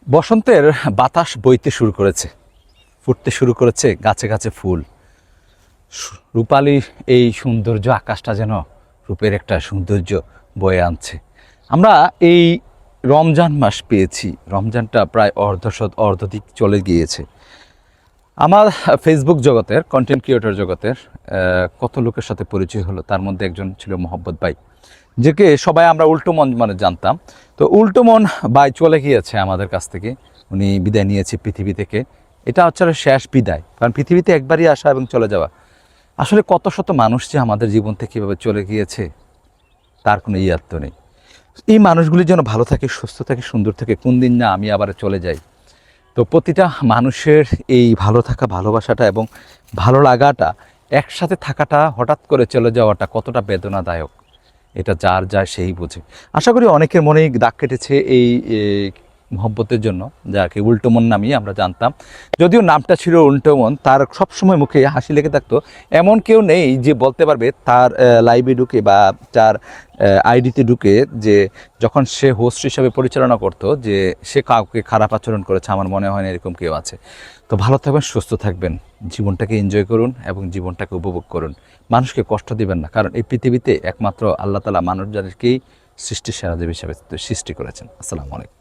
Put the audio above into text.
বসন্তের বাতাস বইতে শুরু করেছে, ফুটতে শুরু করেছে গাছে গাছে ফুল। রূপালী এই সৌন্দর্য, আকাশটা যেন রূপের একটা সৌন্দর্য বয়ে আনছে। আমরা এই রমজান মাস পেয়েছি, রমজানটা প্রায় অর্ধদিক চলে গিয়েছে। আমার ফেসবুক জগতের, কন্টেন্ট ক্রিয়েটর জগতের কত লোকের সাথে পরিচয় হলো, তার মধ্যে একজন ছিল মোহাম্মদ ভাই, যাকে সবাই আমরা উল্টো মন মানে জানতাম। তো উল্টো মন ভাই চলে গিয়েছে আমাদের কাছ থেকে, উনি বিদায় নিয়েছে পৃথিবী থেকে। এটা হচ্ছে শেষ বিদায়, কারণ পৃথিবীতে একবারই আসা এবং চলে যাওয়া। আসলে কত শত মানুষ যে আমাদের জীবন থেকে কীভাবে চলে গিয়েছে তার কোনো ইয়াত্ত নেই। এই মানুষগুলি যেন ভালো থাকে, সুস্থ থাকে, সুন্দর থাকে, কোন দিন না আমি আবার চলে যাই। তো প্রতিটা মানুষের এই ভালো থাকা, ভালোবাসাটা এবং ভালো লাগাটা, একসাথে থাকাটা, হঠাৎ করে চলে যাওয়াটা কতটা বেদনাদায়ক, এটা যার যায় সেই বোঝে। আশা করি অনেকের মনেই দাগ কেটেছে এই মহব্বতের জন্য, যাকে উল্টো মন নামিয়ে আমরা জানতাম। যদিও নামটা ছিল উল্টো মন, তার সবসময় মুখে হাসি লেগে থাকতো। এমন কেউ নেই যে বলতে পারবে তার লাইভে ঢুকে বা তার আইডিতে ঢুকে যে যখন সে হোস্ট হিসাবে পরিচালনা করতো যে সে কাউকে খারাপ আচরণ করেছে। আমার মনে হয় না এরকম কেউ আছে। তো ভালো থাকবেন, সুস্থ থাকবেন, জীবনটাকে এনজয় করুন এবং জীবনটাকে উপভোগ করুন। মানুষকে কষ্ট দিবেন না, কারণ এই পৃথিবীতে একমাত্র আল্লাহ তাআলা মানুষ যাদেরকেই সৃষ্টির সেরা দেব হিসাবে সৃষ্টি করেছেন। আসসালামু আলাইকুম।